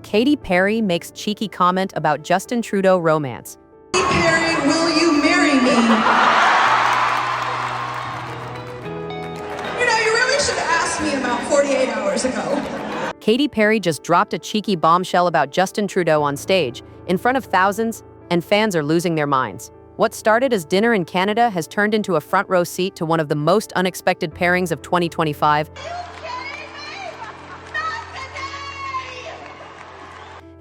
Katy Perry makes cheeky comment about Justin Trudeau romance. Katy Perry, will you marry me? You really should have asked me about 48 hours ago. Katy Perry just dropped a cheeky bombshell about Justin Trudeau on stage, in front of thousands, and fans are losing their minds. What started as dinner in Canada has turned into a front row seat to one of the most unexpected pairings of 2025.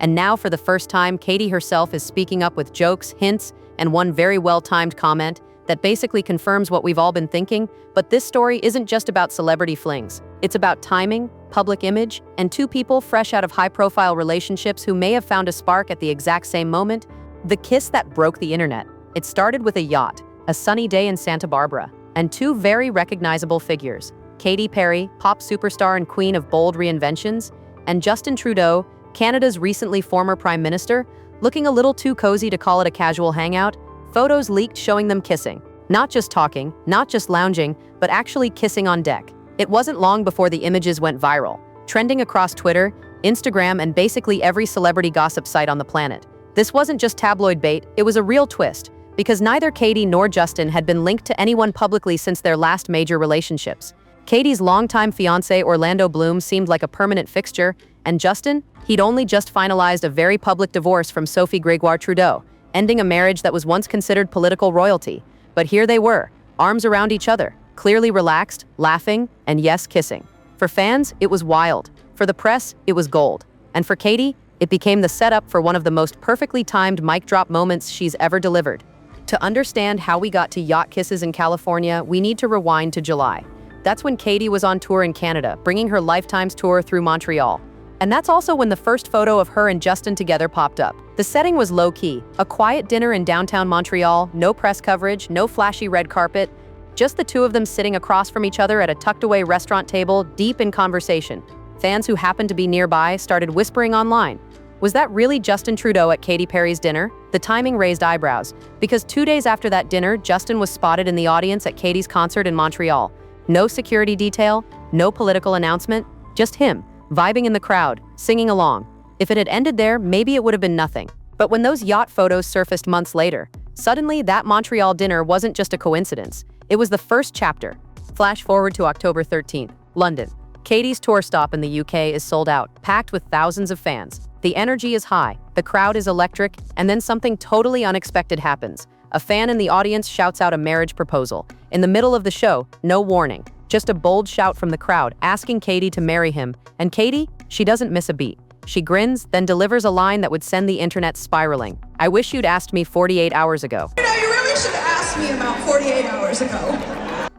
And now, for the first time, Katy herself is speaking up with jokes, hints, and one very well-timed comment that basically confirms what we've all been thinking. But this story isn't just about celebrity flings. It's about timing, public image, and two people fresh out of high-profile relationships who may have found a spark at the exact same moment. The kiss that broke the internet. It started with a yacht, a sunny day in Santa Barbara, and two very recognizable figures: Katy Perry, pop superstar and queen of bold reinventions, and Justin Trudeau, Canada's recently former prime minister, looking a little too cozy to call it a casual hangout. Photos leaked showing them kissing. Not just talking, not just lounging, but actually kissing on deck. It wasn't long before the images went viral, trending across Twitter, Instagram, and basically every celebrity gossip site on the planet. This wasn't just tabloid bait, it was a real twist, because neither Katy nor Justin had been linked to anyone publicly since their last major relationships. Katy's longtime fiancé Orlando Bloom seemed like a permanent fixture, and Justin, he'd only just finalized a very public divorce from Sophie Grégoire Trudeau, ending a marriage that was once considered political royalty. But here they were, arms around each other, clearly relaxed, laughing, and yes, kissing. For fans, it was wild. For the press, it was gold. And for Katy, it became the setup for one of the most perfectly timed mic drop moments she's ever delivered. To understand how we got to yacht kisses in California, we need to rewind to July. That's when Katy was on tour in Canada, bringing her Lifetime's tour through Montreal. And that's also when the first photo of her and Justin together popped up. The setting was low-key, a quiet dinner in downtown Montreal, no press coverage, no flashy red carpet, just the two of them sitting across from each other at a tucked-away restaurant table, deep in conversation. Fans who happened to be nearby started whispering online. Was that really Justin Trudeau at Katy Perry's dinner? The timing raised eyebrows, because 2 days after that dinner, Justin was spotted in the audience at Katy's concert in Montreal. No security detail, no political announcement, just him, vibing in the crowd, singing along. If it had ended there, maybe it would have been nothing. But when those yacht photos surfaced months later, suddenly that Montreal dinner wasn't just a coincidence. It was the first chapter. Flash forward to October 13th, London. Katy's tour stop in the UK is sold out, packed with thousands of fans. The energy is high, the crowd is electric, and then something totally unexpected happens. A fan in the audience shouts out a marriage proposal. In the middle of the show, no warning, just a bold shout from the crowd asking Katy to marry him. And Katy, she doesn't miss a beat. She grins, then delivers a line that would send the internet spiraling. "I wish you'd asked me 48 hours ago." You really should have asked me about 48 hours ago.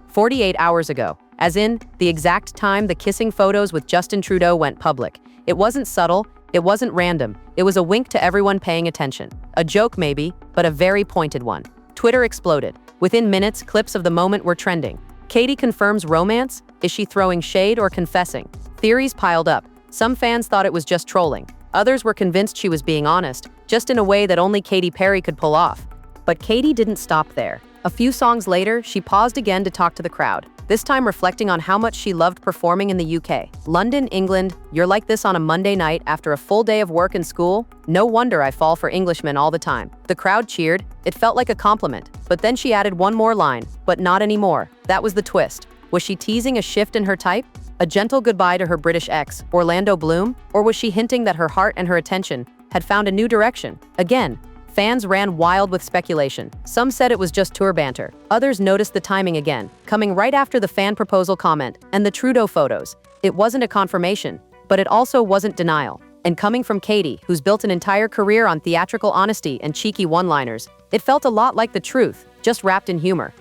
48 hours ago, as in the exact time the kissing photos with Justin Trudeau went public. It wasn't subtle, it wasn't random, it was a wink to everyone paying attention. A joke maybe, but a very pointed one. Twitter exploded. Within minutes, clips of the moment were trending. Katy confirms romance? Is she throwing shade or confessing? Theories piled up. Some fans thought it was just trolling. Others were convinced she was being honest, just in a way that only Katy Perry could pull off. But Katy didn't stop there. A few songs later, she paused again to talk to the crowd, this time reflecting on how much she loved performing in the UK. "London, England, you're like this on a Monday night after a full day of work and school? No wonder I fall for Englishmen all the time." The crowd cheered. It felt like a compliment. But then she added one more line, "but not anymore." That was the twist. Was she teasing a shift in her type? A gentle goodbye to her British ex, Orlando Bloom? Or was she hinting that her heart and her attention had found a new direction? Again, fans ran wild with speculation. Some said it was just tour banter. Others noticed the timing again, coming right after the fan proposal comment and the Trudeau photos. It wasn't a confirmation, but it also wasn't denial. And coming from Katy, who's built an entire career on theatrical honesty and cheeky one-liners, it felt a lot like the truth, just wrapped in humor.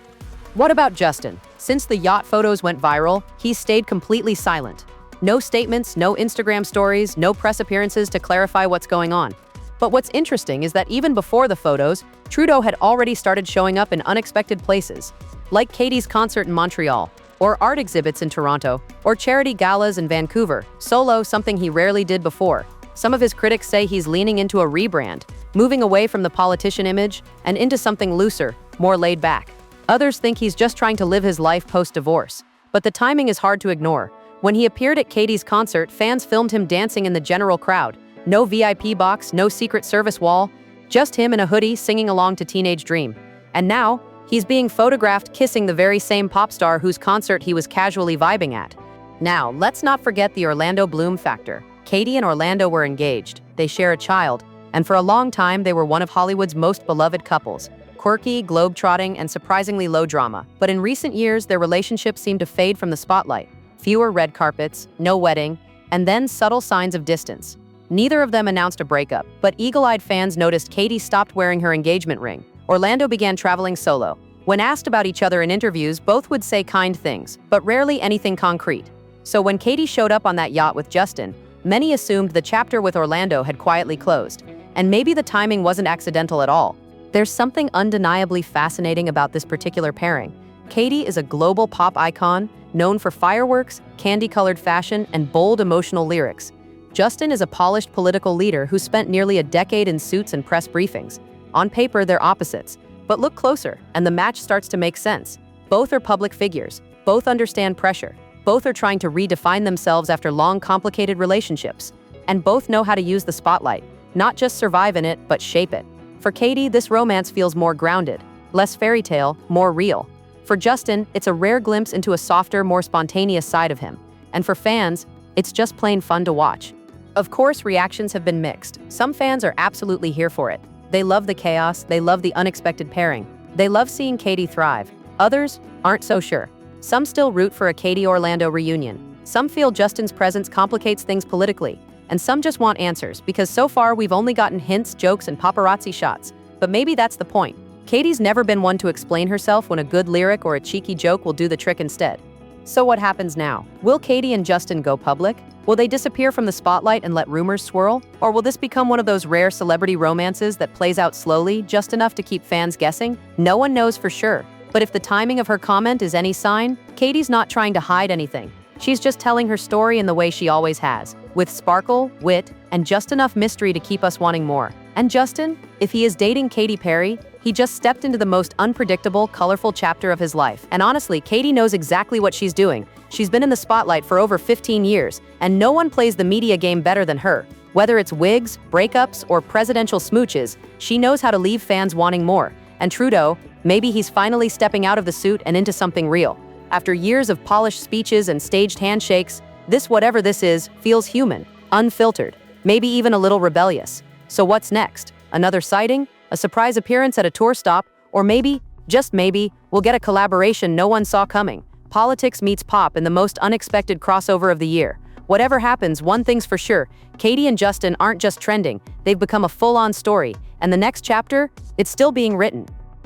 What about Justin? Since the yacht photos went viral, he's stayed completely silent. No statements, no Instagram stories, no press appearances to clarify what's going on. But what's interesting is that even before the photos, Trudeau had already started showing up in unexpected places, like Katy's concert in Montreal, or art exhibits in Toronto, or charity galas in Vancouver, solo, something he rarely did before. Some of his critics say he's leaning into a rebrand, moving away from the politician image and into something looser, more laid back. Others think he's just trying to live his life post-divorce. But the timing is hard to ignore. When he appeared at Katy's concert, fans filmed him dancing in the general crowd, No VIP box, no secret service wall, just him in a hoodie singing along to Teenage Dream. And now, he's being photographed kissing the very same pop star whose concert he was casually vibing at. Now, let's not forget the Orlando Bloom factor. Katy and Orlando were engaged, they share a child, and for a long time they were one of Hollywood's most beloved couples. Quirky, globe-trotting, and surprisingly low drama. But in recent years, their relationship seemed to fade from the spotlight. Fewer red carpets, no wedding, and then subtle signs of distance. Neither of them announced a breakup, but eagle-eyed fans noticed Katy stopped wearing her engagement ring. Orlando began traveling solo. When asked about each other in interviews, both would say kind things, but rarely anything concrete. So when Katy showed up on that yacht with Justin, many assumed the chapter with Orlando had quietly closed. And maybe the timing wasn't accidental at all. There's something undeniably fascinating about this particular pairing. Katy is a global pop icon, known for fireworks, candy-colored fashion, and bold emotional lyrics. Justin is a polished political leader who spent nearly a decade in suits and press briefings. On paper, they're opposites. But look closer, and the match starts to make sense. Both are public figures. Both understand pressure. Both are trying to redefine themselves after long, complicated relationships. And both know how to use the spotlight. Not just survive in it, but shape it. For Katy, this romance feels more grounded, less fairy tale, more real. For Justin, it's a rare glimpse into a softer, more spontaneous side of him. And for fans, it's just plain fun to watch. Of course, reactions have been mixed. Some fans are absolutely here for it. They love the chaos, they love the unexpected pairing. They love seeing Katy thrive. Others aren't so sure. Some still root for a Katy-Orlando reunion. Some feel Justin's presence complicates things politically. And some just want answers, because so far we've only gotten hints, jokes, and paparazzi shots. But maybe that's the point. Katy's never been one to explain herself when a good lyric or a cheeky joke will do the trick instead. So what happens now? Will Katy and Justin go public? Will they disappear from the spotlight and let rumors swirl? Or will this become one of those rare celebrity romances that plays out slowly, just enough to keep fans guessing? No one knows for sure. But if the timing of her comment is any sign, Katy's not trying to hide anything. She's just telling her story in the way she always has, with sparkle, wit, and just enough mystery to keep us wanting more. And Justin, if he is dating Katy Perry, he just stepped into the most unpredictable, colorful chapter of his life. And honestly, Katy knows exactly what she's doing. She's been in the spotlight for over 15 years, and no one plays the media game better than her. Whether it's wigs, breakups, or presidential smooches, she knows how to leave fans wanting more. And Trudeau, maybe he's finally stepping out of the suit and into something real. After years of polished speeches and staged handshakes, this whatever this is feels human, unfiltered, maybe even a little rebellious. So what's next? Another sighting? A surprise appearance at a tour stop? Or maybe, just maybe, we'll get a collaboration no one saw coming. Politics meets pop in the most unexpected crossover of the year. Whatever happens, one thing's for sure, Katy and Justin aren't just trending, they've become a full-on story, and the next chapter, it's still being written.